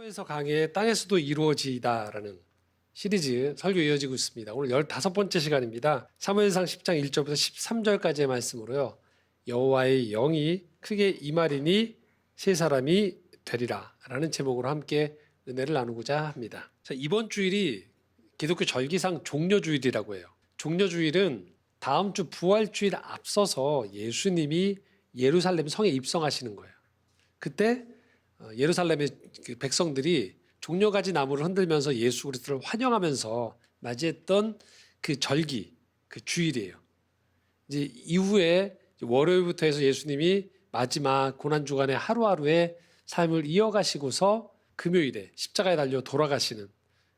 땅에서 강해 땅에서도 이루어지이다라는 시리즈 설교 이어지고 있습니다. 오늘 15번째 시간입니다. 사무엘상 10장 1절부터 13절까지의 말씀으로요. 여호와의 영이 크게 임하리니 세 사람이 되리라 라는 제목으로 함께 은혜를 나누고자 합니다. 자, 이번 주일이 기독교 절기상 종려주일이라고 해요. 종려주일은 다음 주 부활주일 앞서서 예수님이 예루살렘 성에 입성하시는 거예요. 그때 예루살렘의 그 백성들이 종려가지 나무를 흔들면서 예수 그리스도를 환영하면서 맞이했던 그 절기, 그 주일이에요. 이제 이후에 월요일부터 해서 예수님이 마지막 고난주간의 하루하루의 삶을 이어가시고서 금요일에 십자가에 달려 돌아가시는,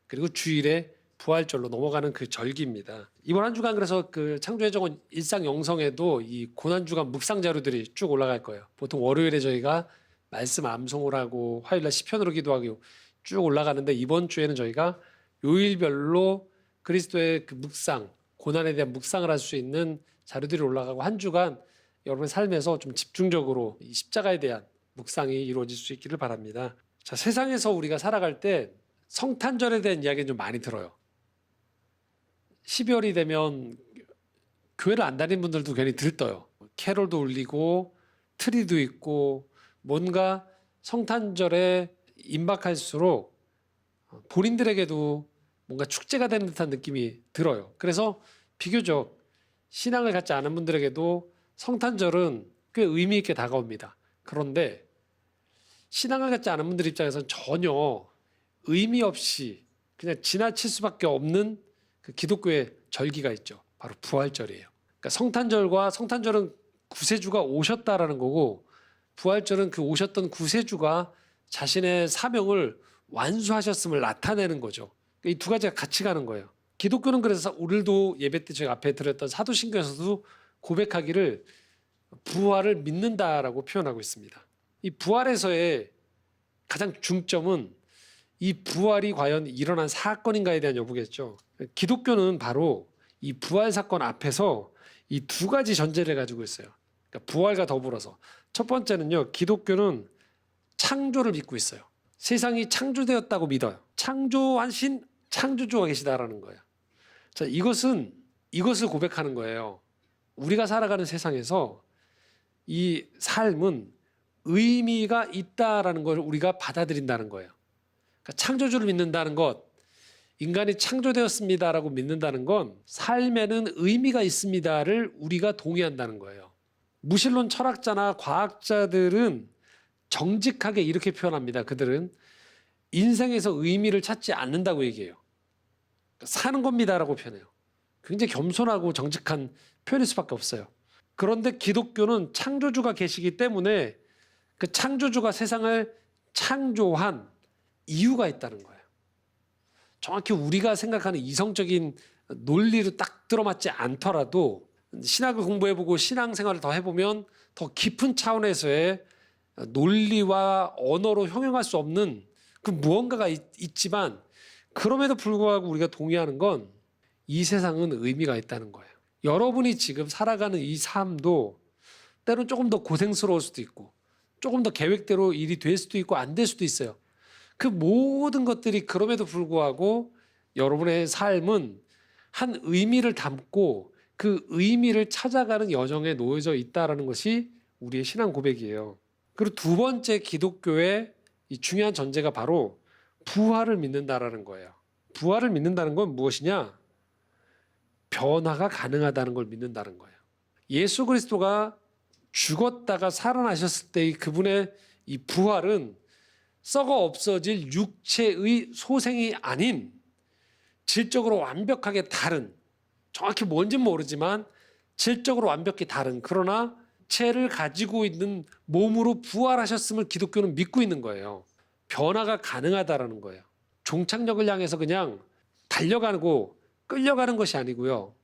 그리고 주일에 부활절로 넘어가는 그 절기입니다. 이번 한 주간 그래서 그 창조의 정원 일상 영성에도 이 고난주간 묵상 자료들이 쭉 올라갈 거예요. 보통 월요일에 저희가 말씀 암송을 하고 화요일날 시편으로 기도하고 쭉 올라가는데, 이번 주에는 저희가 요일별로 그리스도의 그 묵상, 고난에 대한 묵상을 할 수 있는 자료들이 올라가고, 한 주간 여러분의 삶에서 좀 집중적으로 이 십자가에 대한 묵상이 이루어질 수 있기를 바랍니다. 자, 세상에서 우리가 살아갈 때 성탄절에 대한 이야기는 좀 많이 들어요. 12월이 되면 교회를 안 다니는 분들도 괜히 들떠요. 캐롤도 울리고 트리도 있고, 뭔가 성탄절에 임박할수록 본인들에게도 뭔가 축제가 되는 듯한 느낌이 들어요. 그래서 비교적 신앙을 갖지 않은 분들에게도 성탄절은 꽤 의미 있게 다가옵니다. 그런데 신앙을 갖지 않은 분들 입장에서는 전혀 의미 없이 그냥 지나칠 수밖에 없는 그 기독교의 절기가 있죠. 바로 부활절이에요. 그러니까 성탄절은 구세주가 오셨다라는 거고, 부활절은 그 오셨던 구세주가 자신의 사명을 완수하셨음을 나타내는 거죠. 이 두 가지가 같이 가는 거예요. 기독교는 그래서 오늘도 예배 때 제가 앞에 드렸던 사도신경에서도 고백하기를 부활을 믿는다라고 표현하고 있습니다. 이 부활에서의 가장 중점은 이 부활이 과연 일어난 사건인가에 대한 여부겠죠. 기독교는 바로 이 부활 사건 앞에서 이 두 가지 전제를 가지고 있어요. 그러니까 부활과 더불어서 첫 번째는요, 기독교는 창조를 믿고 있어요. 세상이 창조되었다고 믿어요. 창조하신 창조주가 계시다라는 거예요. 자, 이것을 고백하는 거예요. 우리가 살아가는 세상에서 이 삶은 의미가 있다라는 걸 우리가 받아들인다는 거예요. 그러니까 창조주를 믿는다는 것, 인간이 창조되었습니다라고 믿는다는 건 삶에는 의미가 있습니다를 우리가 동의한다는 거예요. 무신론 철학자나 과학자들은 정직하게 이렇게 표현합니다. 그들은 인생에서 의미를 찾지 않는다고 얘기해요. 그러니까 사는 겁니다라고 표현해요. 굉장히 겸손하고 정직한 표현일 수밖에 없어요. 그런데 기독교는 창조주가 계시기 때문에 그 창조주가 세상을 창조한 이유가 있다는 거예요. 정확히 우리가 생각하는 이성적인 논리로 딱 들어맞지 않더라도 신학을 공부해보고 신앙생활을 더 해보면 더 깊은 차원에서의 논리와 언어로 형용할 수 없는 그 무언가가 있지만, 그럼에도 불구하고 우리가 동의하는 건 이 세상은 의미가 있다는 거예요. 여러분이 지금 살아가는 이 삶도 때론 조금 더 고생스러울 수도 있고, 조금 더 계획대로 일이 될 수도 있고 안 될 수도 있어요. 그 모든 것들이 그럼에도 불구하고 여러분의 삶은 한 의미를 담고 그 의미를 찾아가는 여정에 놓여져 있다는 것이 우리의 신앙 고백이에요. 그리고 두 번째 기독교의 이 중요한 전제가 바로 부활을 믿는다라는 거예요. 부활을 믿는다는 건 무엇이냐? 변화가 가능하다는 걸 믿는다는 거예요. 예수 그리스도가 죽었다가 살아나셨을 때의 그분의 이 부활은 썩어 없어질 육체의 소생이 아닌 질적으로 완벽하게 다른, 정확히 뭔지는 모르지만 질적으로 완벽히 다른, 그러나 체를 가지고 있는 몸으로 부활하셨음을 기독교는 믿고 있는 거예요. 변화가 가능하다라는 거예요. 종착역을 향해서 그냥 달려가고 끌려가는 것이 아니고요.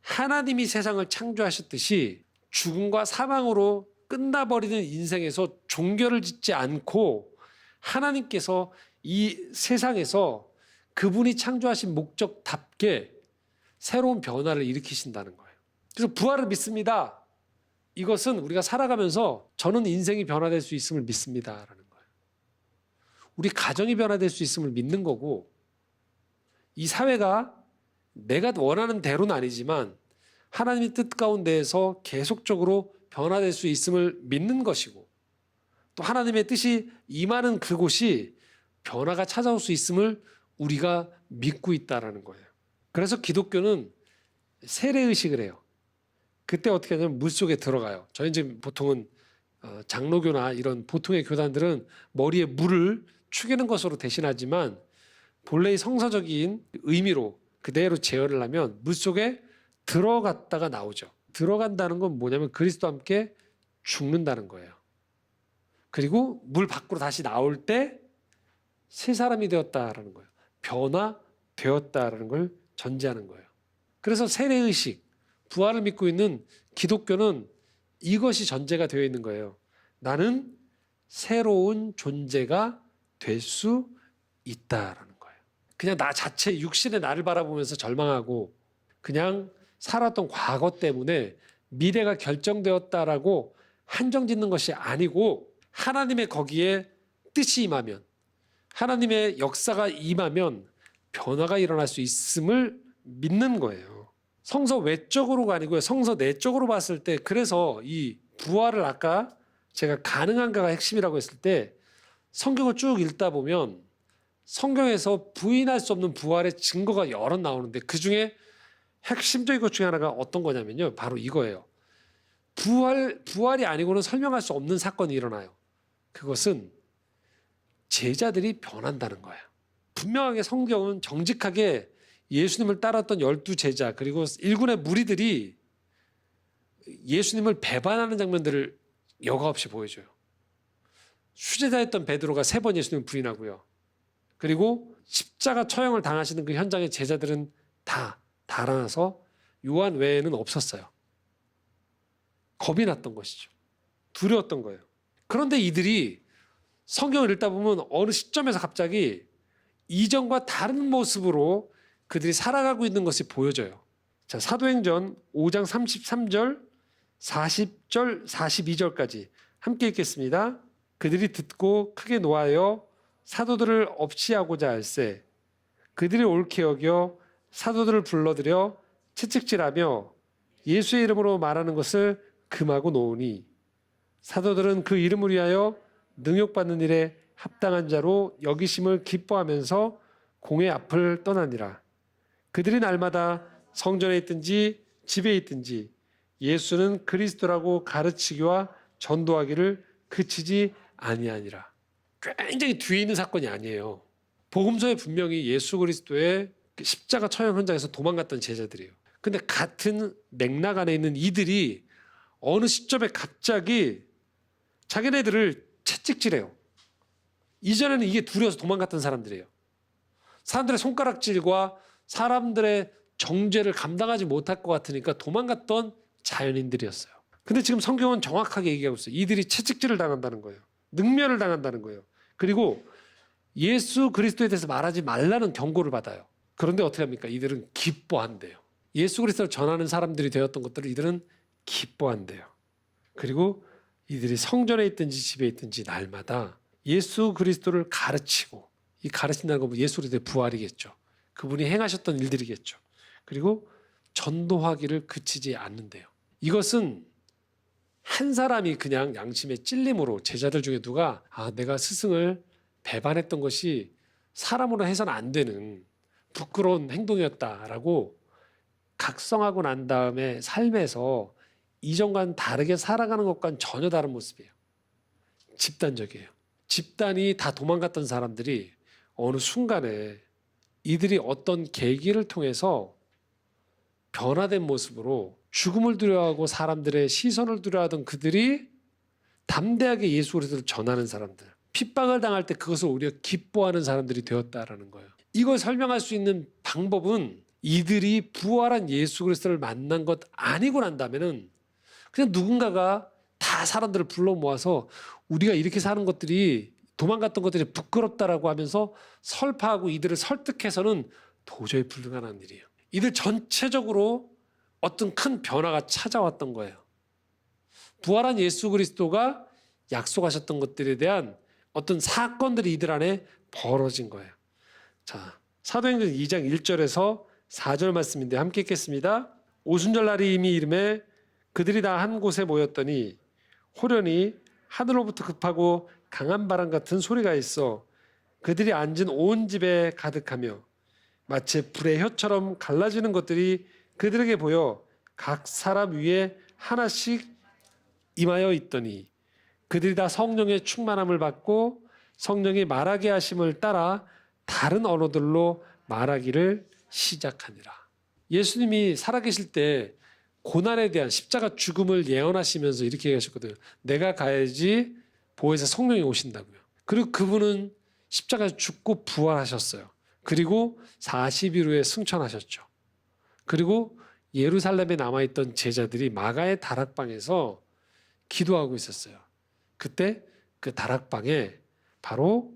하나님이 세상을 창조하셨듯이 죽음과 사망으로 끝나버리는 인생에서 종결을 짓지 않고 하나님께서 이 세상에서 그분이 창조하신 목적답게 새로운 변화를 일으키신다는 거예요. 그래서 부활을 믿습니다. 이것은 우리가 살아가면서 저는 인생이 변화될 수 있음을 믿습니다라는 거예요. 우리 가정이 변화될 수 있음을 믿는 거고, 이 사회가 내가 원하는 대로는 아니지만 하나님의 뜻 가운데에서 계속적으로 변화될 수 있음을 믿는 것이고, 또 하나님의 뜻이 임하는 그곳이 변화가 찾아올 수 있음을 우리가 믿고 있다라는 거예요. 그래서 기독교는 세례의식을 해요. 그때 어떻게 하냐면 물속에 들어가요. 저희 이제 보통은 장로교나 이런 보통의 교단들은 머리에 물을 축이는 것으로 대신하지만, 본래의 성서적인 의미로 그대로 재현을 하면 물속에 들어갔다가 나오죠. 들어간다는 건 뭐냐면 그리스도와 함께 죽는다는 거예요. 그리고 물 밖으로 다시 나올 때 새 사람이 되었다라는 거예요. 변화되었다라는 걸 전제하는 거예요. 그래서 세례의식, 부활을 믿고 있는 기독교는 이것이 전제가 되어 있는 거예요. 나는 새로운 존재가 될 수 있다라는 거예요. 그냥 나 자체 육신의 나를 바라보면서 절망하고 그냥 살았던 과거 때문에 미래가 결정되었다라고 한정짓는 것이 아니고, 하나님의 거기에 뜻이 임하면, 하나님의 역사가 임하면 변화가 일어날 수 있음을 믿는 거예요. 성서 외적으로가 아니고요. 성서 내적으로 봤을 때, 그래서 이 부활을 아까 제가 가능한가가 핵심이라고 했을 때 성경을 쭉 읽다 보면 성경에서 부인할 수 없는 부활의 증거가 여러 나오는데, 그중에 핵심적인 것 중에 하나가 어떤 거냐면요. 바로 이거예요. 부활이 아니고는 설명할 수 없는 사건이 일어나요. 그것은 제자들이 변한다는 거예요. 분명하게 성경은 정직하게 예수님을 따랐던 12제자 그리고 일군의 무리들이 예수님을 배반하는 장면들을 여과 없이 보여줘요. 수제자였던 베드로가 3번 예수님을 부인하고요. 그리고 십자가 처형을 당하시는 그 현장에 제자들은 다 달아나서 요한 외에는 없었어요. 겁이 났던 것이죠. 두려웠던 거예요. 그런데 이들이 성경을 읽다 보면 어느 시점에서 갑자기 이전과 다른 모습으로 그들이 살아가고 있는 것이 보여져요. 자, 사도행전 5장 33절, 40절, 42절까지 함께 읽겠습니다. 그들이 듣고 크게 노하여 사도들을 없이하고자 할세 그들이 옳게 여겨 사도들을 불러들여 채찍질하며 예수의 이름으로 말하는 것을 금하고 놓으니, 사도들은 그 이름을 위하여 능욕받는 일에 합당한 자로 여기심을 기뻐하면서 공회 앞을 떠나니라. 그들이 날마다 성전에 있든지 집에 있든지 예수는 그리스도라고 가르치기와 전도하기를 그치지 아니하니라. 굉장히 뒤에 있는 사건이 아니에요. 복음서에 분명히 예수 그리스도의 십자가 처형 현장에서 도망갔던 제자들이에요. 근데 같은 맥락 안에 있는 이들이 어느 시점에 갑자기 자기네들을 채찍질해요. 이전에는 이게 두려워서 도망갔던 사람들이에요. 사람들의 손가락질과 사람들의 정죄를 감당하지 못할 것 같으니까 도망갔던 자연인들이었어요. 근데 지금 성경은 정확하게 얘기하고 있어요. 이들이 채찍질을 당한다는 거예요. 능멸을 당한다는 거예요. 그리고 예수 그리스도에 대해서 말하지 말라는 경고를 받아요. 그런데 어떻게 합니까? 이들은 기뻐한대요. 예수 그리스도를 전하는 사람들이 되었던 것들을 이들은 기뻐한대요. 그리고 이들이 성전에 있든지 집에 있든지 날마다 예수 그리스도를 가르치고, 이 가르친다는 건 예수 그리스도의 부활이겠죠. 그분이 행하셨던 일들이겠죠. 그리고 전도하기를 그치지 않는데요. 이것은 한 사람이 그냥 양심의 찔림으로, 제자들 중에 누가 내가 스승을 배반했던 것이 사람으로 해서는 안 되는 부끄러운 행동이었다라고 각성하고 난 다음에 삶에서 이전과는 다르게 살아가는 것과는 전혀 다른 모습이에요. 집단적이에요. 집단이 다 도망갔던 사람들이 어느 순간에 이들이 어떤 계기를 통해서 변화된 모습으로 죽음을 두려워하고 사람들의 시선을 두려워하던 그들이 담대하게 예수 그리스도를 전하는 사람들, 핍박을 당할 때 그것을 오히려 기뻐하는 사람들이 되었다라는 거예요. 이걸 설명할 수 있는 방법은 이들이 부활한 예수 그리스도를 만난 것 아니고 난다면은 그냥 누군가가 다 사람들을 불러 모아서 우리가 이렇게 사는 것들이, 도망갔던 것들이 부끄럽다라고 하면서 설파하고 이들을 설득해서는 도저히 불가능한 일이에요. 이들 전체적으로 어떤 큰 변화가 찾아왔던 거예요. 부활한 예수 그리스도가 약속하셨던 것들에 대한 어떤 사건들이 이들 안에 벌어진 거예요. 자, 사도행전 2장 1절에서 4절 말씀인데 함께 읽겠습니다. 오순절 날이 이미 이름에 그들이 다 한 곳에 모였더니 호련히 하늘로부터 급하고 강한 바람 같은 소리가 있어 그들이 앉은 온 집에 가득하며 마치 불의 혀처럼 갈라지는 것들이 그들에게 보여 각 사람 위에 하나씩 임하여 있더니 그들이 다 성령의 충만함을 받고 성령이 말하게 하심을 따라 다른 언어들로 말하기를 시작하니라. 예수님이 살아계실 때 고난에 대한 십자가 죽음을 예언하시면서 이렇게 얘기하셨거든요. 내가 가야지 보혜사 성령이 오신다고요. 그리고 그분은 십자가에서 죽고 부활하셨어요. 그리고 40일 후에 승천하셨죠. 그리고 예루살렘에 남아있던 제자들이 마가의 다락방에서 기도하고 있었어요. 그때 그 다락방에 바로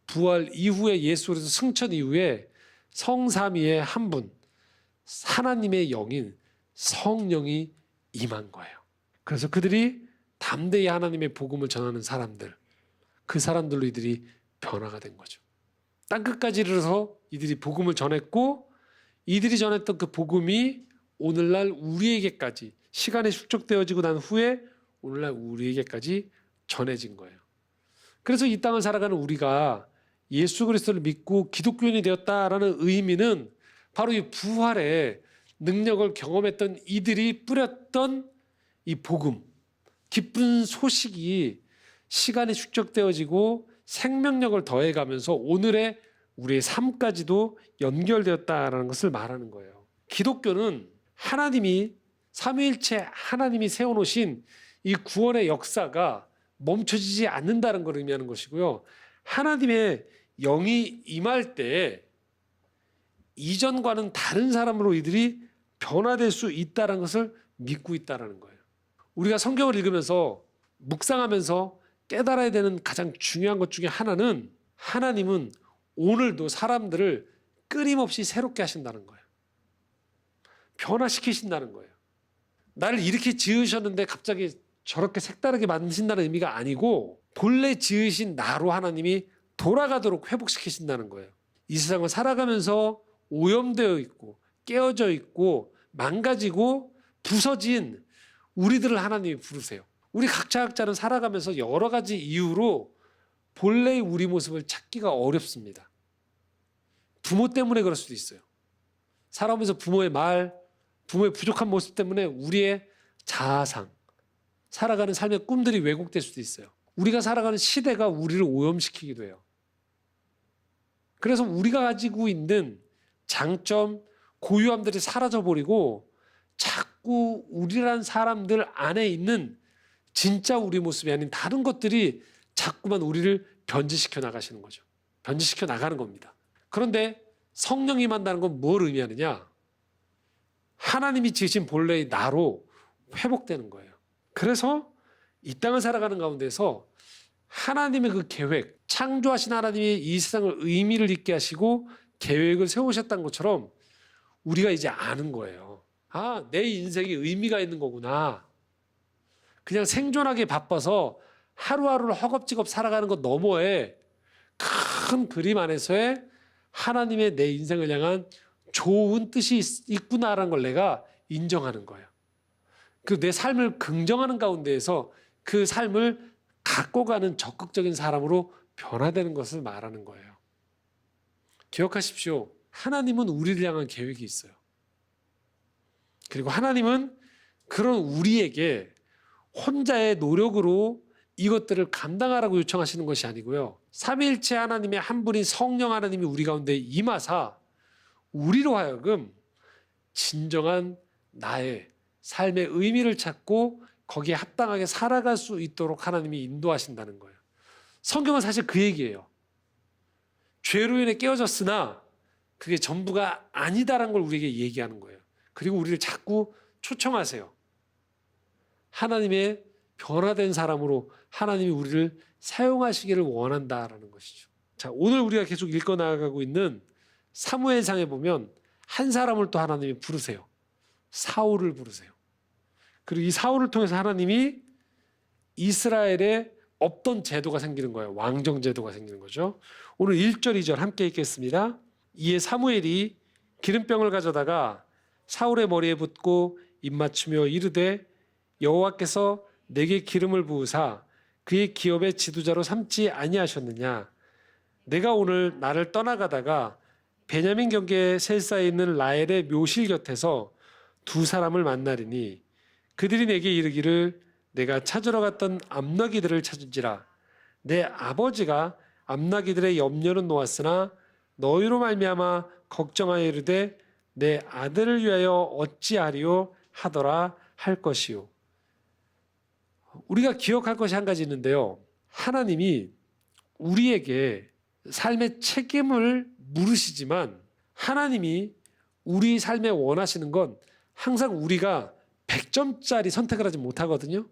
부활 이후에 예수 그리스도 승천 이후에 성삼위의 한 분, 하나님의 영인 성령이 임한 거예요. 그래서 그들이 담대히 하나님의 복음을 전하는 사람들, 그 사람들로 이들이 변화가 된 거죠. 땅끝까지 이르러서 이들이 복음을 전했고 이들이 전했던 그 복음이 오늘날 우리에게까지 시간이 축적되어지고 난 후에 오늘날 우리에게까지 전해진 거예요. 그래서 이 땅을 살아가는 우리가 예수 그리스도를 믿고 기독교인이 되었다라는 의미는 바로 이 부활의 능력을 경험했던 이들이 뿌렸던 이 복음, 기쁜 소식이 시간이 축적되어지고 생명력을 더해가면서 오늘의 우리의 삶까지도 연결되었다라는 것을 말하는 거예요. 기독교는 하나님이 삼위일체 하나님이 세워놓으신 이 구원의 역사가 멈춰지지 않는다는 걸 의미하는 것이고요. 하나님의 영이 임할 때 이전과는 다른 사람으로 이들이 변화될 수 있다는 것을 믿고 있다는 거예요. 우리가 성경을 읽으면서 묵상하면서 깨달아야 되는 가장 중요한 것 중에 하나는 하나님은 오늘도 사람들을 끊임없이 새롭게 하신다는 거예요. 변화시키신다는 거예요. 나를 이렇게 지으셨는데 갑자기 저렇게 색다르게 만드신다는 의미가 아니고 본래 지으신 나로 하나님이 돌아가도록 회복시키신다는 거예요. 이 세상을 살아가면서 오염되어 있고 깨어져 있고 망가지고 부서진 우리들을 하나님이 부르세요. 우리 각자는 살아가면서 여러 가지 이유로 본래의 우리 모습을 찾기가 어렵습니다. 부모 때문에 그럴 수도 있어요. 살아오면서 부모의 말, 부모의 부족한 모습 때문에 우리의 자아상, 살아가는 삶의 꿈들이 왜곡될 수도 있어요. 우리가 살아가는 시대가 우리를 오염시키기도 해요. 그래서 우리가 가지고 있는 장점, 고유함들이 사라져버리고 자꾸 우리란 사람들 안에 있는 진짜 우리 모습이 아닌 다른 것들이 자꾸만 우리를 변질시켜 나가시는 거죠. 변질시켜 나가는 겁니다. 그런데 성령이 임한다는 건 뭘 의미하느냐? 하나님이 지으신 본래의 나로 회복되는 거예요. 그래서 이 땅을 살아가는 가운데서 하나님의 그 계획, 창조하신 하나님이 이 세상을 의미를 있게 하시고 계획을 세우셨다는 것처럼 우리가 이제 아는 거예요. 아, 내 인생이 의미가 있는 거구나. 그냥 생존하기 바빠서 하루하루를 허겁지겁 살아가는 것 너머에 큰 그림 안에서의 하나님의 내 인생을 향한 좋은 뜻이 있구나라는 걸 내가 인정하는 거예요. 그 내 삶을 긍정하는 가운데에서 그 삶을 갖고 가는 적극적인 사람으로 변화되는 것을 말하는 거예요. 기억하십시오. 하나님은 우리를 향한 계획이 있어요. 그리고 하나님은 그런 우리에게 혼자의 노력으로 이것들을 감당하라고 요청하시는 것이 아니고요. 삼위일체 하나님의 한 분인 성령 하나님이 우리 가운데 임하사 우리로 하여금 진정한 나의 삶의 의미를 찾고 거기에 합당하게 살아갈 수 있도록 하나님이 인도하신다는 거예요. 성경은 사실 그 얘기예요. 죄로 인해 깨어졌으나 그게 전부가 아니다라는 걸 우리에게 얘기하는 거예요. 그리고 우리를 자꾸 초청하세요. 하나님의 변화된 사람으로 하나님이 우리를 사용하시기를 원한다라는 것이죠. 자, 오늘 우리가 계속 읽어 나가고 있는 사무엘상에 보면 한 사람을 또 하나님이 부르세요. 사울을 부르세요. 그리고 이 사울을 통해서 하나님이 이스라엘의 없던 제도가 생기는 거예요. 왕정 제도가 생기는 거죠. 오늘 1절 2절 함께 읽겠습니다. 이에 사무엘이 기름병을 가져다가 사울의 머리에 붓고 입맞추며 이르되 여호와께서 내게 기름을 부으사 그의 기업의 지도자로 삼지 아니하셨느냐. 내가 오늘 나를 떠나가다가 베냐민 경계에 셀사에 있는 라헬의 묘실 곁에서 두 사람을 만나리니 그들이 내게 이르기를 내가 찾으러 갔던 암나기들을 찾은지라. 내 아버지가 암나기들의 염려는 놓았으나 너희로 말미암아 걱정하여 이르되 내 아들을 위하여 어찌하리요 하더라 할 것이요. 우리가 기억할 것이 한 가지 있는데요. 하나님이 우리에게 삶의 책임을 물으시지만 하나님이 우리 삶에 원하시는 건 항상 우리가 100점짜리 선택을 하지 못하거든요.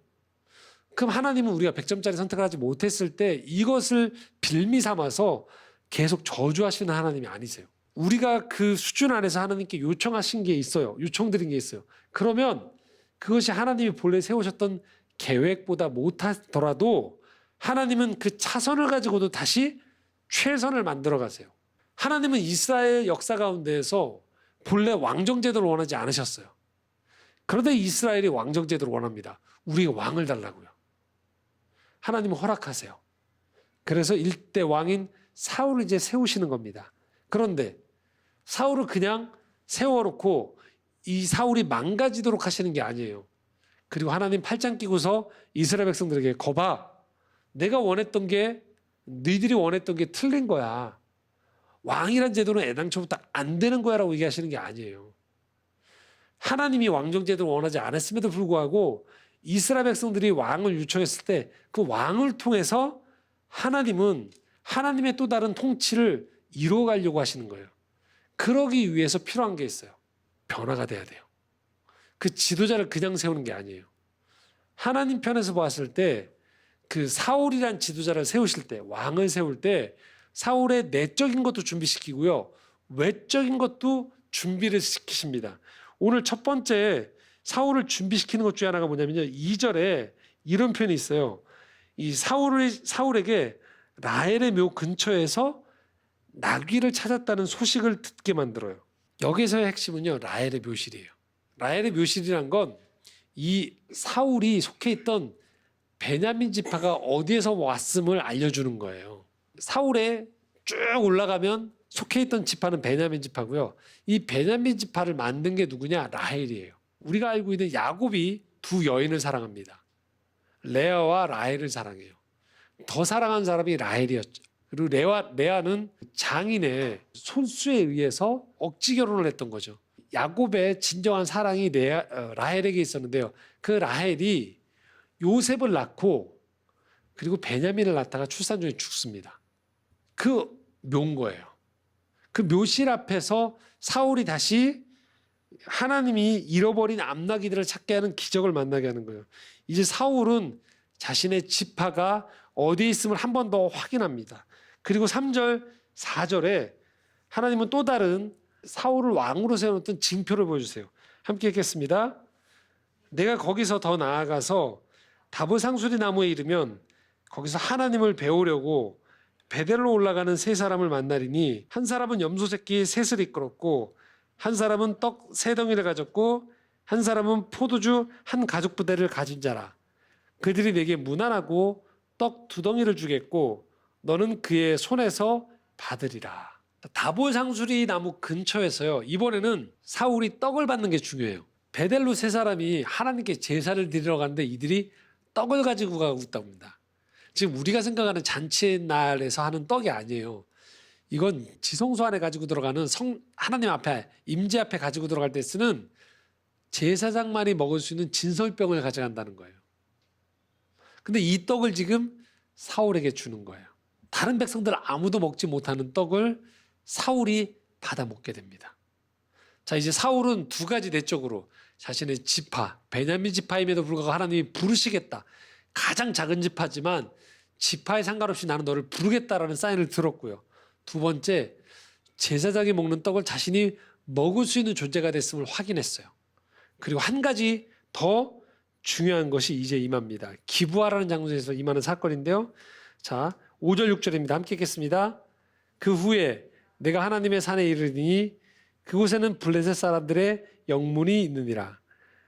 그럼 하나님은 우리가 100점짜리 선택을 하지 못했을 때 이것을 빌미 삼아서 계속 저주하시는 하나님이 아니세요. 우리가 그 수준 안에서 하나님께 요청하신 게 있어요. 요청드린 게 있어요. 그러면 그것이 하나님이 본래 세우셨던 계획보다 못하더라도 하나님은 그 차선을 가지고도 다시 최선을 만들어 가세요. 하나님은 이스라엘 역사 가운데에서 본래 왕정제도를 원하지 않으셨어요. 그런데 이스라엘이 왕정제도를 원합니다. 우리에게 왕을 달라고요. 하나님은 허락하세요. 그래서 일대 왕인 사울을 이제 세우시는 겁니다. 그런데 사울을 그냥 세워놓고 이 사울이 망가지도록 하시는 게 아니에요. 그리고 하나님 팔짱 끼고서 이스라엘 백성들에게 거봐. 내가 원했던 게 너희들이 원했던 게 틀린 거야. 왕이란 제도는 애당초부터 안 되는 거야 라고 얘기하시는 게 아니에요. 하나님이 왕정제도를 원하지 않았음에도 불구하고 이스라엘 백성들이 왕을 요청했을 때 그 왕을 통해서 하나님은 하나님의 또 다른 통치를 이루어가려고 하시는 거예요. 그러기 위해서 필요한 게 있어요. 변화가 돼야 돼요. 그 지도자를 그냥 세우는 게 아니에요. 하나님 편에서 봤을 때 그 사울이란 지도자를 세우실 때, 왕을 세울 때 사울의 내적인 것도 준비시키고요. 외적인 것도 준비를 시키십니다. 오늘 첫 번째 사울을 준비시키는 것 중에 하나가 뭐냐면요. 2절에 이런 표현이 있어요. 이 사울에게 라헬의 묘 근처에서 나귀를 찾았다는 소식을 듣게 만들어요. 여기서의 핵심은요. 라헬의 묘실이에요. 라헬의 묘실이란 건 이 사울이 속해 있던 베냐민 지파가 어디에서 왔음을 알려주는 거예요. 사울에 쭉 올라가면 속해 있던 지파는 베냐민 지파고요. 이 베냐민 지파를 만든 게 누구냐? 라헬이에요. 우리가 알고 있는 야곱이 두 여인을 사랑합니다. 레아와 라헬을 사랑해요. 더 사랑한 사람이 라헬이었죠. 그리고 레아는 장인의 손수에 의해서 억지 결혼을 했던 거죠. 야곱의 진정한 사랑이 라헬에게 있었는데요. 그 라헬이 요셉을 낳고 그리고 베냐민을 낳다가 출산 중에 죽습니다. 그 묘인 거예요. 그 묘실 앞에서 사울이 다시 하나님이 잃어버린 암나기들을 찾게 하는 기적을 만나게 하는 거예요. 이제 사울은 자신의 지파가 어디에 있음을 한 번 더 확인합니다. 그리고 3절, 4절에 하나님은 또 다른 사울을 왕으로 세워놓던 징표를 보여주세요. 함께 읽겠습니다. 내가 거기서 더 나아가서 다보상수리 나무에 이르면 거기서 하나님을 배우려고 베델로 올라가는 세 사람을 만나리니 한 사람은 염소 새끼 셋을 이끌었고 한 사람은 떡 세 덩이를 가졌고 한 사람은 포도주 한 가죽 부대를 가진 자라. 그들이 내게 문안하고 떡 두 덩이를 주겠고 너는 그의 손에서 받으리라. 다보상수리 나무 근처에서요. 이번에는 사울이 떡을 받는 게 중요해요. 베델로 세 사람이 하나님께 제사를 드리러 가는데 이들이 떡을 가지고 가고 있다고 합니다. 지금 우리가 생각하는 잔치날에서 하는 떡이 아니에요. 이건 지성소 안에 가지고 들어가는 하나님 앞에 임재 앞에 가지고 들어갈 때 쓰는 제사장만이 먹을 수 있는 진설병을 가져간다는 거예요. 근데 이 떡을 지금 사울에게 주는 거예요. 다른 백성들 아무도 먹지 못하는 떡을 사울이 받아 먹게 됩니다. 자, 이제 사울은 두 가지 내적으로 자신의 지파, 베냐민 지파임에도 불구하고 하나님이 부르시겠다. 가장 작은 지파지만 지파에 상관없이 나는 너를 부르겠다라는 사인을 들었고요. 두 번째, 제사장이 먹는 떡을 자신이 먹을 수 있는 존재가 됐음을 확인했어요. 그리고 한 가지 더 중요한 것이 이제 임합니다. 기부하라는 장소에서 임하는 사건인데요. 자, 5절 6절입니다. 함께 읽겠습니다. 그 후에 내가 하나님의 산에 이르니 그곳에는 블레셋 사람들의 영문이 있느니라.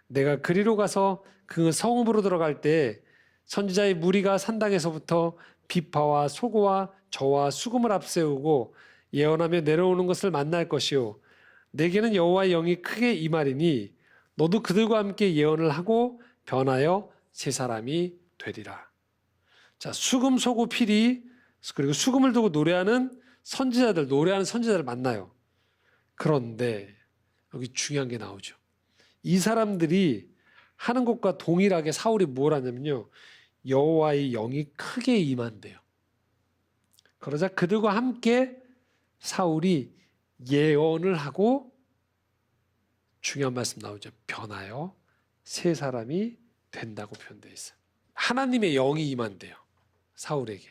내가 그리로 가서 그 성읍으로 들어갈 때 선지자의 무리가 산당에서부터 비파와 소고와 저와 수금을 앞세우고 예언하며 내려오는 것을 만날 것이요 내게는 여호와의 영이 크게 임하리니 너도 그들과 함께 예언을 하고 변하여 새 사람이 되리라. 자, 수금, 소고, 피리 그리고 수금을 두고 노래하는 선지자들을 만나요. 그런데 여기 중요한 게 나오죠. 이 사람들이 하는 것과 동일하게 사울이 뭘 하냐면요. 여호와의 영이 크게 임한대요. 그러자 그들과 함께 사울이 예언을 하고 중요한 말씀 나오죠. 변하여 새 사람이 된다고 표현되어 있어요. 하나님의 영이 임한대요. 사울에게.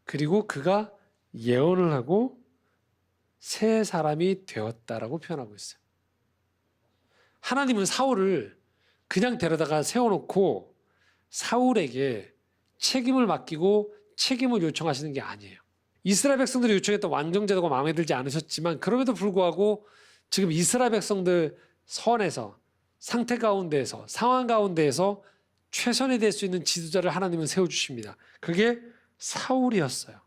그리고 그가 예언을 하고 새 사람이 되었다라고 표현하고 있어요. 하나님은 사울을 그냥 데려다가 세워놓고 사울에게 책임을 맡기고 책임을 요청하시는 게 아니에요. 이스라엘 백성들이 요청했던 왕정제도가 마음에 들지 않으셨지만 그럼에도 불구하고 지금 이스라엘 백성들 선에서 상태 가운데에서 상황 가운데에서 최선이 될 수 있는 지도자를 하나님은 세워주십니다. 그게 사울이었어요.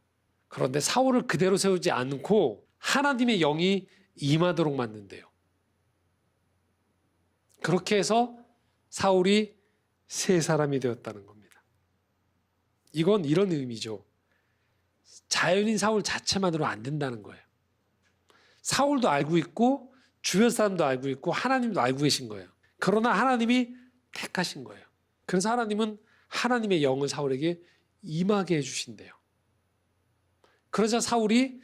그런데 사울을 그대로 세우지 않고 하나님의 영이 임하도록 만든대요. 그렇게 해서 사울이 새 사람이 되었다는 겁니다. 이건 이런 의미죠. 자연인 사울 자체만으로 안 된다는 거예요. 사울도 알고 있고 주변 사람도 알고 있고 하나님도 알고 계신 거예요. 그러나 하나님이 택하신 거예요. 그래서 하나님은 하나님의 영을 사울에게 임하게 해주신대요. 그러자 사울이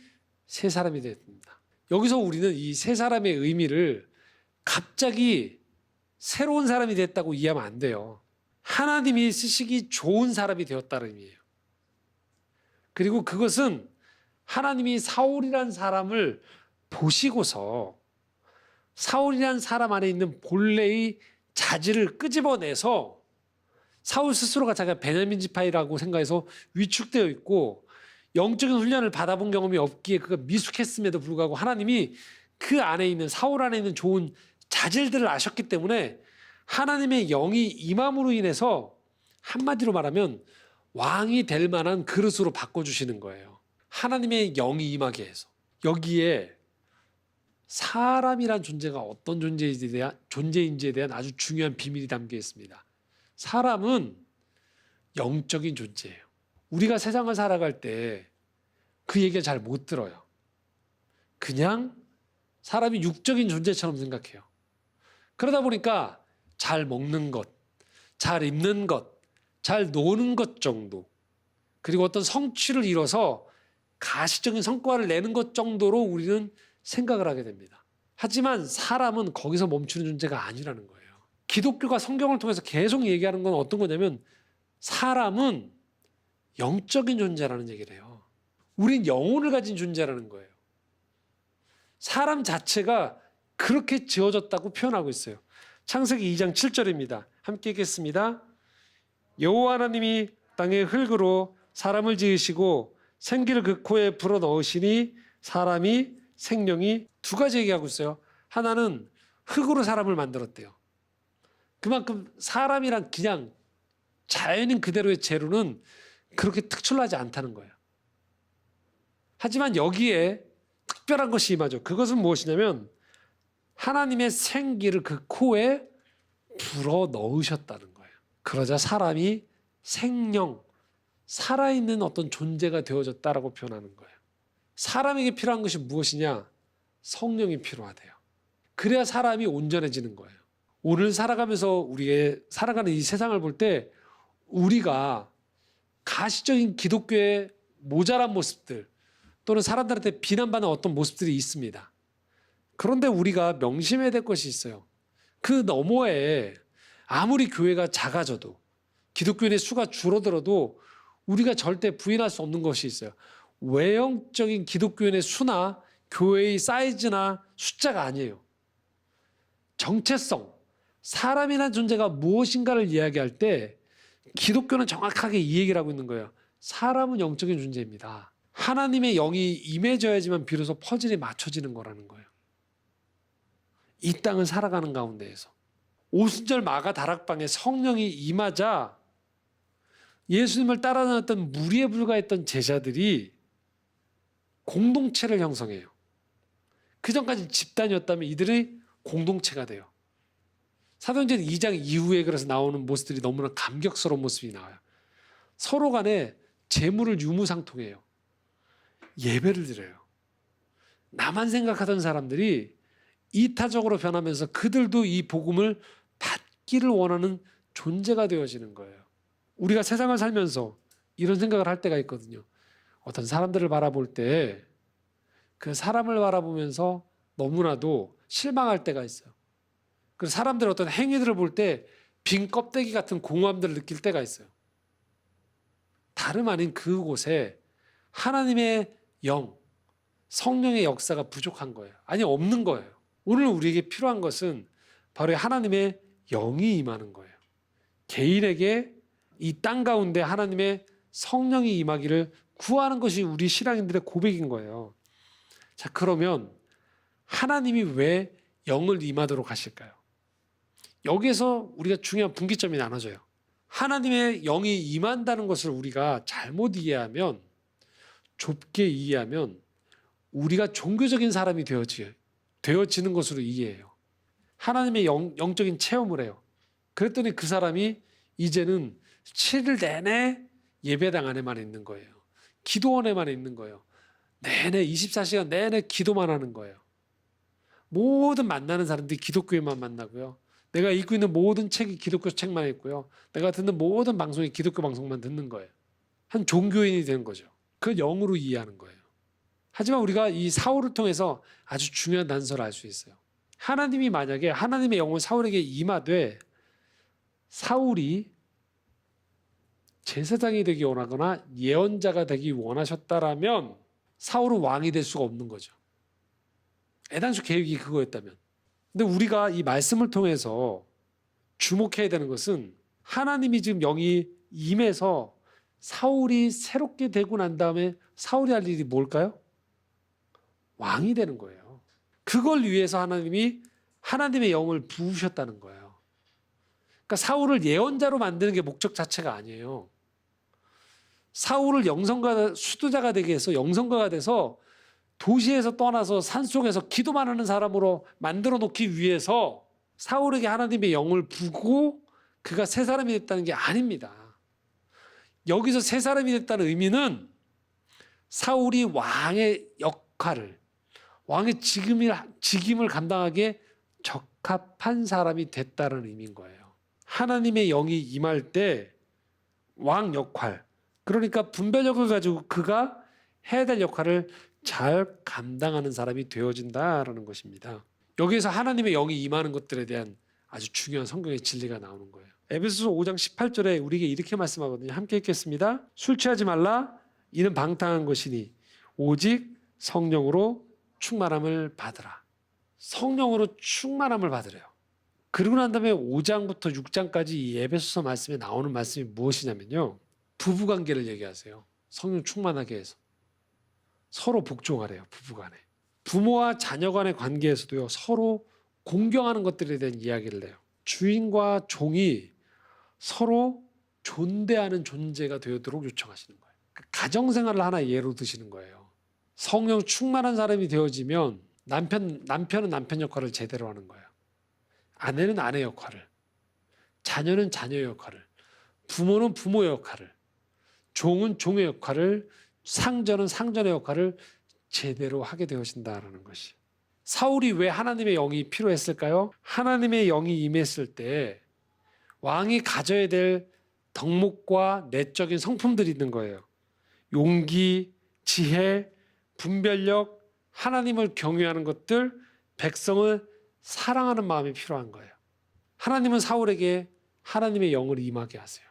새 사람이 됐습니다. 여기서 우리는 이 새 사람의 의미를 갑자기 새로운 사람이 됐다고 이해하면 안 돼요. 하나님이 쓰시기 좋은 사람이 되었다는 의미예요. 그리고 그것은 하나님이 사울이란 사람을 보시고서 사울이란 사람 안에 있는 본래의 자질을 끄집어내서 사울 스스로가 자기가 베냐민 지파이라고 생각해서 위축되어 있고 영적인 훈련을 받아본 경험이 없기에 그가 미숙했음에도 불구하고 하나님이 그 안에 있는 사울 안에 있는 좋은 자질들을 아셨기 때문에 하나님의 영이 임함으로 인해서 한마디로 말하면 왕이 될 만한 그릇으로 바꿔주시는 거예요. 하나님의 영이 임하게 해서. 여기에 사람이란 존재가 어떤 존재인지에 대한 아주 중요한 비밀이 담겨 있습니다. 사람은 영적인 존재예요. 우리가 세상을 살아갈 때 그 얘기를 잘 못 들어요. 그냥 사람이 육적인 존재처럼 생각해요. 그러다 보니까 잘 먹는 것, 잘 입는 것, 잘 노는 것 정도, 그리고 어떤 성취를 이뤄서 가시적인 성과를 내는 것 정도로 우리는 생각을 하게 됩니다. 하지만 사람은 거기서 멈추는 존재가 아니라는 거예요. 기독교가 성경을 통해서 계속 얘기하는 건 어떤 거냐면 사람은 영적인 존재라는 얘기를 해요. 우린 영혼을 가진 존재라는 거예요. 사람 자체가 그렇게 지어졌다고 표현하고 있어요. 창세기 2장 7절입니다. 함께 읽겠습니다. 여호와 하나님이 땅의 흙으로 사람을 지으시고 생기를 그 코에 불어넣으시니 사람이 생명이 두 가지 얘기하고 있어요. 하나는 흙으로 사람을 만들었대요. 그만큼 사람이란 그냥 자연인 그대로의 재료는 그렇게 특출나지 않다는 거예요. 하지만 여기에 특별한 것이 임하죠. 그것은 무엇이냐면 하나님의 생기를 그 코에 불어 넣으셨다는 거예요. 그러자 사람이 생명, 살아있는 어떤 존재가 되어졌다라고 표현하는 거예요. 사람에게 필요한 것이 무엇이냐? 성령이 필요하대요. 그래야 사람이 온전해지는 거예요. 오늘 살아가면서 우리의 살아가는 이 세상을 볼 때 우리가 가시적인 기독교의 모자란 모습들 또는 사람들한테 비난받는 어떤 모습들이 있습니다. 그런데 우리가 명심해야 될 것이 있어요. 그 너머에 아무리 교회가 작아져도 기독교인의 수가 줄어들어도 우리가 절대 부인할 수 없는 것이 있어요. 외형적인 기독교인의 수나 교회의 사이즈나 숫자가 아니에요. 정체성, 사람이라는 존재가 무엇인가를 이야기할 때 기독교는 정확하게 이 얘기를 하고 있는 거예요. 사람은 영적인 존재입니다. 하나님의 영이 임해져야지만 비로소 퍼즐이 맞춰지는 거라는 거예요. 이 땅을 살아가는 가운데에서 오순절 마가 다락방에 성령이 임하자 예수님을 따라 다녔던 무리에 불과했던 제자들이 공동체를 형성해요. 그전까지 집단이었다면 이들이 공동체가 돼요. 사도행전 2장 이후에 그래서 나오는 모습들이 너무나 감격스러운 모습이 나와요. 서로 간에 재물을 유무상통해요. 예배를 드려요. 나만 생각하던 사람들이 이타적으로 변하면서 그들도 이 복음을 받기를 원하는 존재가 되어지는 거예요. 우리가 세상을 살면서 이런 생각을 할 때가 있거든요. 어떤 사람들을 바라볼 때 그 사람을 바라보면서 너무나도 실망할 때가 있어요. 그래서 사람들의 어떤 행위들을 볼 때 빈 껍데기 같은 공허함들을 느낄 때가 있어요. 다름 아닌 그곳에 하나님의 영, 성령의 역사가 부족한 거예요. 아니 없는 거예요. 오늘 우리에게 필요한 것은 바로 하나님의 영이 임하는 거예요. 개인에게 이 땅 가운데 하나님의 성령이 임하기를 구하는 것이 우리 신앙인들의 고백인 거예요. 자, 그러면 하나님이 왜 영을 임하도록 하실까요? 여기에서 우리가 중요한 분기점이 나눠져요. 하나님의 영이 임한다는 것을 우리가 잘못 이해하면, 좁게 이해하면 우리가 종교적인 사람이 되어지는 것으로 이해해요. 하나님의 영적인 체험을 해요. 그랬더니 그 사람이 이제는 7일 내내 예배당 안에만 있는 거예요. 기도원에만 있는 거예요. 내내 24시간 내내 기도만 하는 거예요. 모든 만나는 사람들이 기독교에만 만나고요. 내가 읽고 있는 모든 책이 기독교 책만 읽고요. 내가 듣는 모든 방송이 기독교 방송만 듣는 거예요. 한 종교인이 되는 거죠. 그걸 영으로 이해하는 거예요. 하지만 우리가 이 사울을 통해서 아주 중요한 단서를 알 수 있어요. 하나님이 만약에 하나님의 영을 사울에게 임하되 사울이 제사장이 되기 원하거나 예언자가 되기 원하셨다라면 사울은 왕이 될 수가 없는 거죠. 애당초 계획이 그거였다면. 근데 우리가 이 말씀을 통해서 주목해야 되는 것은 하나님이 지금 영이 임해서 사울이 새롭게 되고 난 다음에 사울이 할 일이 뭘까요? 왕이 되는 거예요. 그걸 위해서 하나님이 하나님의 영을 부으셨다는 거예요. 그러니까 사울을 예언자로 만드는 게 목적 자체가 아니에요. 사울을 수도자가 되게 해서 영성가가 돼서 도시에서 떠나서 산속에서 기도만 하는 사람으로 만들어 놓기 위해서 사울에게 하나님의 영을 부고 그가 새 사람이 됐다는 게 아닙니다. 여기서 새 사람이 됐다는 의미는 사울이 왕의 역할을, 왕의 직임을 감당하기에 적합한 사람이 됐다는 의미인 거예요. 하나님의 영이 임할 때 왕 역할, 그러니까 분별력을 가지고 그가 해야 될 역할을 잘 감당하는 사람이 되어진다라는 것입니다. 여기에서 하나님의 영이 임하는 것들에 대한 아주 중요한 성경의 진리가 나오는 거예요. 에베소서 5장 18절에 우리에게 이렇게 말씀하거든요. 함께 읽겠습니다. 술 취하지 말라. 이는 방탕한 것이니 오직 성령으로 충만함을 받으라. 성령으로 충만함을 받으래요. 그리고 난 다음에 5장부터 6장까지 이 에베소서 말씀에 나오는 말씀이 무엇이냐면요. 부부관계를 얘기하세요. 성령 충만하게 해서. 서로 복종하래요. 부부간에. 부모와 자녀 간의 관계에서도요. 서로 공경하는 것들에 대한 이야기를 해요. 주인과 종이 서로 존대하는 존재가 되도록 요청하시는 거예요. 가정생활을 하나 예로 드시는 거예요. 성령 충만한 사람이 되어지면 남편은 남편 역할을 제대로 하는 거예요. 아내는 아내 역할을, 자녀는 자녀 역할을, 부모는 부모의 역할을, 종은 종의 역할을, 상전은 상전의 역할을 제대로 하게 되어진다라는 것이. 사울이 왜 하나님의 영이 필요했을까요? 하나님의 영이 임했을 때 왕이 가져야 될 덕목과 내적인 성품들이 있는 거예요. 용기, 지혜, 분별력, 하나님을 경외하는 것들, 백성을 사랑하는 마음이 필요한 거예요. 하나님은 사울에게 하나님의 영을 임하게 하세요.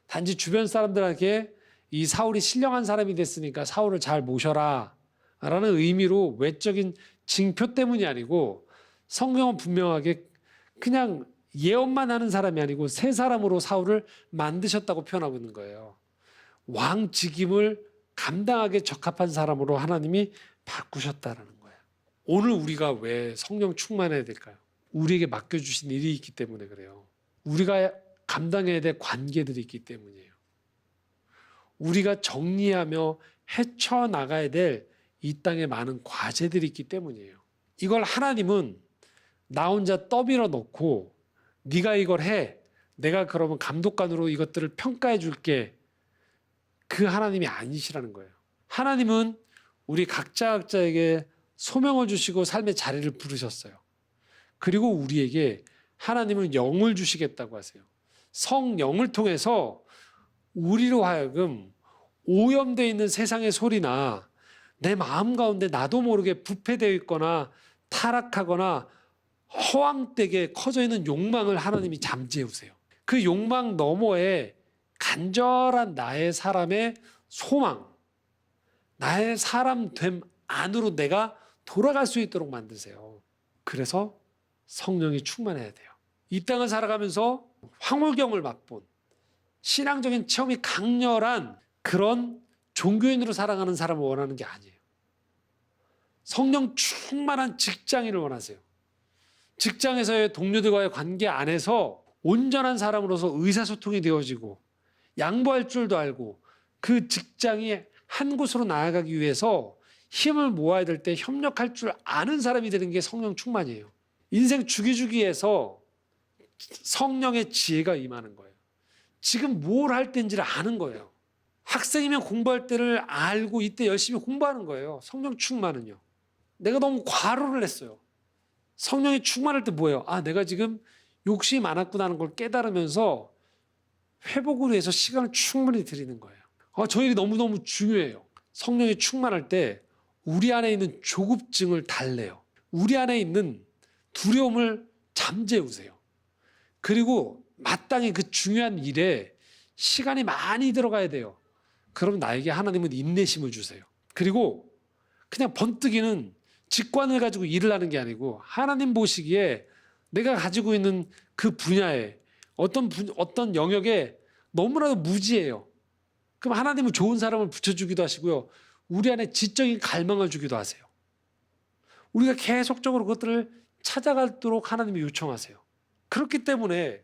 단지 주변 사람들에게 이 사울이 신령한 사람이 됐으니까 사울을 잘 모셔라 라는 의미로 외적인 징표 때문이 아니고 성경은 분명하게 그냥 예언만 하는 사람이 아니고 새 사람으로 사울을 만드셨다고 표현하고 있는 거예요. 왕 직임을 감당하게 적합한 사람으로 하나님이 바꾸셨다라는 거예요. 오늘 우리가 왜 성령 충만해야 될까요? 우리에게 맡겨주신 일이 있기 때문에 그래요. 우리가 감당해야 될 관계들이 있기 때문이에요. 우리가 정리하며 헤쳐나가야 될 이 땅에 많은 과제들이 있기 때문이에요. 이걸 하나님은 나 혼자 떠밀어 놓고 네가 이걸 해. 내가 그러면 감독관으로 이것들을 평가해 줄게. 그 하나님이 아니시라는 거예요. 하나님은 우리 각자에게 소명을 주시고 삶의 자리를 부르셨어요. 그리고 우리에게 하나님은 영을 주시겠다고 하세요. 성령을 통해서 우리로 하여금 오염되어 있는 세상의 소리나 내 마음 가운데 나도 모르게 부패되어 있거나 타락하거나 허황되게 커져 있는 욕망을 하나님이 잠재우세요. 그 욕망 너머에 간절한 나의 사람의 소망, 나의 사람됨 안으로 내가 돌아갈 수 있도록 만드세요. 그래서 성령이 충만해야 돼요. 이 땅을 살아가면서 황홀경을 맛본 신앙적인 체험이 강렬한 그런 종교인으로 살아가는 사람을 원하는 게 아니에요. 성령 충만한 직장인을 원하세요. 직장에서의 동료들과의 관계 안에서 온전한 사람으로서 의사소통이 되어지고 양보할 줄도 알고 그 직장이 한 곳으로 나아가기 위해서 힘을 모아야 될 때 협력할 줄 아는 사람이 되는 게 성령 충만이에요. 인생 주기주기에서 성령의 지혜가 임하는 거예요. 지금 뭘 할 때인지를 아는 거예요. 학생이면 공부할 때를 알고 이때 열심히 공부하는 거예요. 성령 충만은요. 내가 너무 과로를 했어요. 성령이 충만할 때 뭐예요? 아, 내가 지금 욕심이 많았구나 하는 걸 깨달으면서 회복을 위해서 시간을 충분히 드리는 거예요. 저 일이 너무너무 중요해요. 성령이 충만할 때 우리 안에 있는 조급증을 달래요. 우리 안에 있는 두려움을 잠재우세요. 그리고 마땅히 그 중요한 일에 시간이 많이 들어가야 돼요. 그럼 나에게 하나님은 인내심을 주세요. 그리고 그냥 번뜩이는 직관을 가지고 일을 하는 게 아니고 하나님 보시기에 내가 가지고 있는 그 분야에 어떤 영역에 너무나도 무지해요. 그럼 하나님은 좋은 사람을 붙여주기도 하시고요. 우리 안에 지적인 갈망을 주기도 하세요. 우리가 계속적으로 그것들을 찾아가도록 하나님이 요청하세요. 그렇기 때문에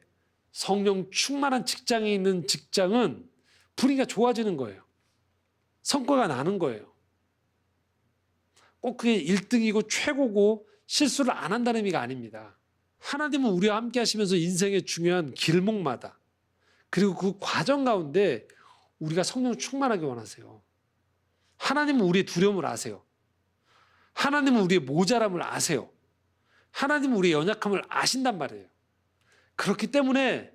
성령 충만한 직장에 있는 직장은 분위기가 좋아지는 거예요. 성과가 나는 거예요. 꼭 그게 1등이고 최고고 실수를 안 한다는 의미가 아닙니다. 하나님은 우리와 함께 하시면서 인생의 중요한 길목마다 그리고 그 과정 가운데 우리가 성령 충만하게 원하세요. 하나님은 우리의 두려움을 아세요. 하나님은 우리의 모자람을 아세요. 하나님은 우리의 연약함을 아신단 말이에요. 그렇기 때문에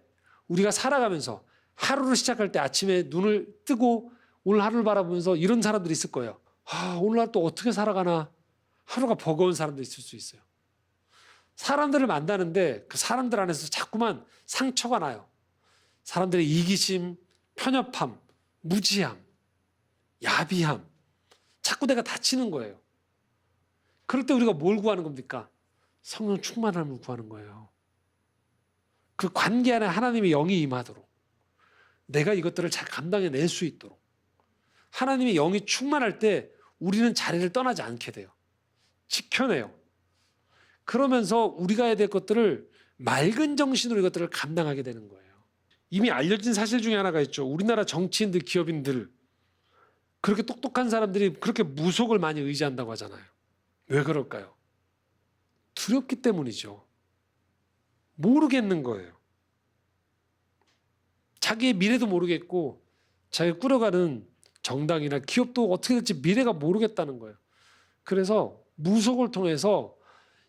우리가 살아가면서 하루를 시작할 때 아침에 눈을 뜨고 오늘 하루를 바라보면서 이런 사람들이 있을 거예요. 오늘 또 어떻게 살아가나 하루가 버거운 사람도 있을 수 있어요. 사람들을 만나는데 그 사람들 안에서 자꾸만 상처가 나요. 사람들의 이기심, 편협함, 무지함, 야비함 자꾸 내가 다치는 거예요. 그럴 때 우리가 뭘 구하는 겁니까? 성령 충만함을 구하는 거예요. 그 관계 안에 하나님의 영이 임하도록 내가 이것들을 잘 감당해낼 수 있도록 하나님의 영이 충만할 때 우리는 자리를 떠나지 않게 돼요. 지켜내요. 그러면서 우리가 해야 될 것들을 맑은 정신으로 이것들을 감당하게 되는 거예요. 이미 알려진 사실 중에 하나가 있죠. 우리나라 정치인들, 기업인들 그렇게 똑똑한 사람들이 그렇게 무속을 많이 의지한다고 하잖아요. 왜 그럴까요? 두렵기 때문이죠. 모르겠는 거예요. 자기의 미래도 모르겠고 자기가 꾸려가는 정당이나 기업도 어떻게 될지 미래가 모르겠다는 거예요. 그래서 무속을 통해서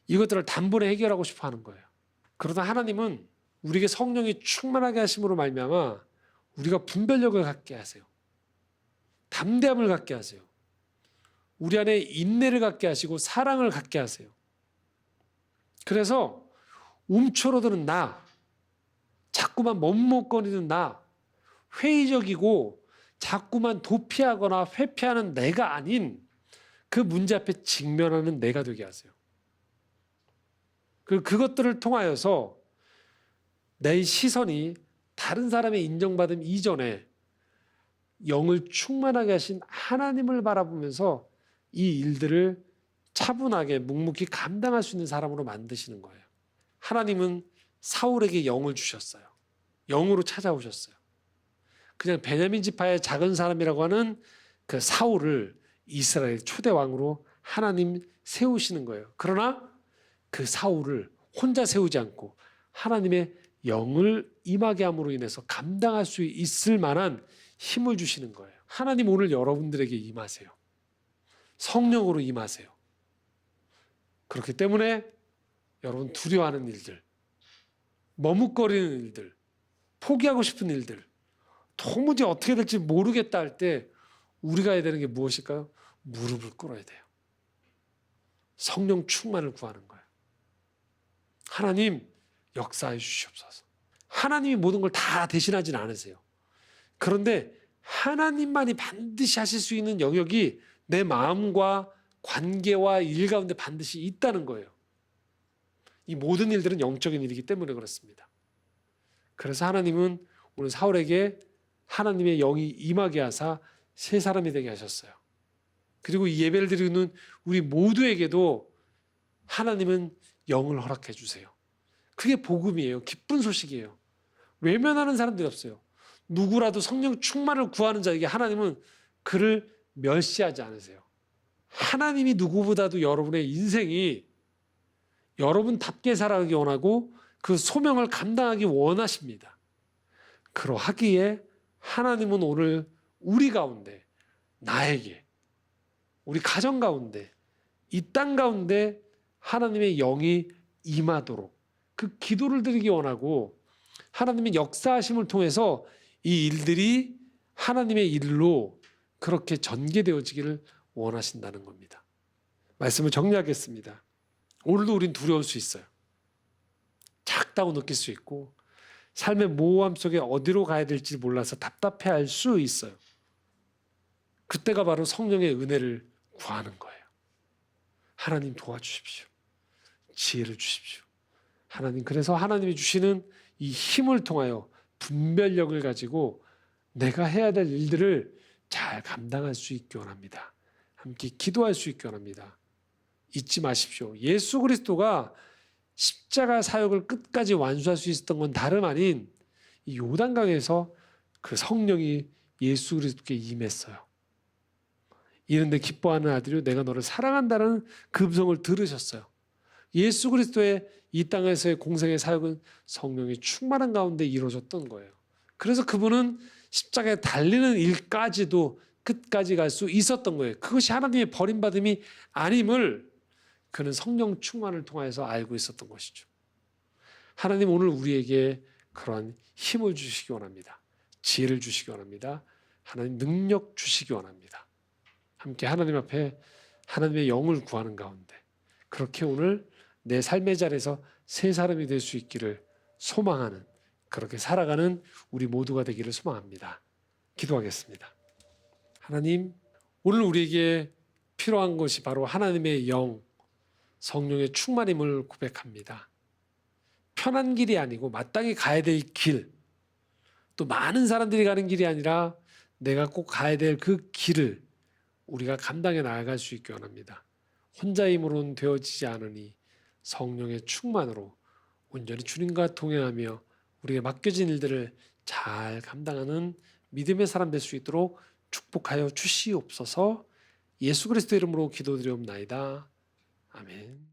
이것들을 단번에 해결하고 싶어 하는 거예요. 그러나 하나님은 우리에게 성령이 충만하게 하심으로 말미암아 우리가 분별력을 갖게 하세요. 담대함을 갖게 하세요. 우리 안에 인내를 갖게 하시고 사랑을 갖게 하세요. 그래서 움츠러드는 나, 자꾸만 머뭇거리는 나, 회의적이고 자꾸만 도피하거나 회피하는 내가 아닌 그 문제 앞에 직면하는 내가 되게 하세요. 그것들을 통하여서 내 시선이 다른 사람의 인정받음 이전에 영을 충만하게 하신 하나님을 바라보면서 이 일들을 차분하게 묵묵히 감당할 수 있는 사람으로 만드시는 거예요. 하나님은 사울에게 영을 주셨어요. 영으로 찾아오셨어요. 그냥 베냐민 지파의 작은 사람이라고 하는 그 사울을 이스라엘 초대 왕으로 하나님 세우시는 거예요. 그러나 그 사울을 혼자 세우지 않고 하나님의 영을 임하게 함으로 인해서 감당할 수 있을 만한 힘을 주시는 거예요. 하나님 오늘 여러분들에게 임하세요. 성령으로 임하세요. 그렇기 때문에 여러분 두려워하는 일들, 머뭇거리는 일들, 포기하고 싶은 일들, 도무지 어떻게 될지 모르겠다 할 때 우리가 해야 되는 게 무엇일까요? 무릎을 꿇어야 돼요. 성령 충만을 구하는 거예요. 하나님 역사해 주시옵소서. 하나님이 모든 걸 다 대신하진 않으세요. 그런데 하나님만이 반드시 하실 수 있는 영역이 내 마음과 관계와 일 가운데 반드시 있다는 거예요. 이 모든 일들은 영적인 일이기 때문에 그렇습니다. 그래서 하나님은 오늘 사울에게 하나님의 영이 임하게 하사 새 사람이 되게 하셨어요. 그리고 이 예배를 드리는 우리 모두에게도 하나님은 영을 허락해 주세요. 그게 복음이에요. 기쁜 소식이에요. 외면하는 사람들이 없어요. 누구라도 성령 충만을 구하는 자에게 하나님은 그를 멸시하지 않으세요. 하나님이 누구보다도 여러분의 인생이 여러분답게 살아가기 원하고 그 소명을 감당하기 원하십니다. 그러하기에 하나님은 오늘 우리 가운데, 나에게, 우리 가정 가운데, 이 땅 가운데 하나님의 영이 임하도록 그 기도를 드리기 원하고 하나님의 역사하심을 통해서 이 일들이 하나님의 일로 그렇게 전개되어지기를 원하신다는 겁니다. 말씀을 정리하겠습니다. 오늘도 우린 두려울 수 있어요. 작다고 느낄 수 있고 삶의 모호함 속에 어디로 가야 될지 몰라서 답답해할 수 있어요. 그때가 바로 성령의 은혜를 구하는 거예요. 하나님 도와주십시오. 지혜를 주십시오. 하나님, 그래서 하나님이 주시는 이 힘을 통하여 분별력을 가지고 내가 해야 될 일들을 잘 감당할 수 있기 원합니다. 함께 기도할 수 있기 원합니다. 잊지 마십시오. 예수 그리스도가 십자가 사역을 끝까지 완수할 수 있었던 건 다름 아닌 이 요단강에서 그 성령이 예수 그리스도께 임했어요. 이런데 기뻐하는 아들이요 내가 너를 사랑한다는 그 음성을 들으셨어요. 예수 그리스도의 이 땅에서의 공생의 사역은 성령이 충만한 가운데 이루어졌던 거예요. 그래서 그분은 십자가에 달리는 일까지도 끝까지 갈 수 있었던 거예요. 그것이 하나님의 버림받음이 아님을 그는 성령 충만을 통해서 알고 있었던 것이죠. 하나님 오늘 우리에게 그러한 힘을 주시기 원합니다. 지혜를 주시기 원합니다. 하나님 능력 주시기 원합니다. 함께 하나님 앞에 하나님의 영을 구하는 가운데 그렇게 오늘 내 삶의 자리에서 새 사람이 될 수 있기를 소망하는, 그렇게 살아가는 우리 모두가 되기를 소망합니다. 기도하겠습니다. 하나님, 오늘 우리에게 필요한 것이 바로 하나님의 영, 성령의 충만임을 고백합니다. 편한 길이 아니고 마땅히 가야 될 길, 또 많은 사람들이 가는 길이 아니라 내가 꼭 가야 될 그 길을 우리가 감당해 나아갈 수 있기 원합니다. 혼자의 힘으로는 되어지지 않으니 성령의 충만으로 온전히 주님과 동행하며 우리에게 맡겨진 일들을 잘 감당하는 믿음의 사람 될 수 있도록 축복하여 주시옵소서. 예수 그리스도 이름으로 기도드리옵나이다. 아멘.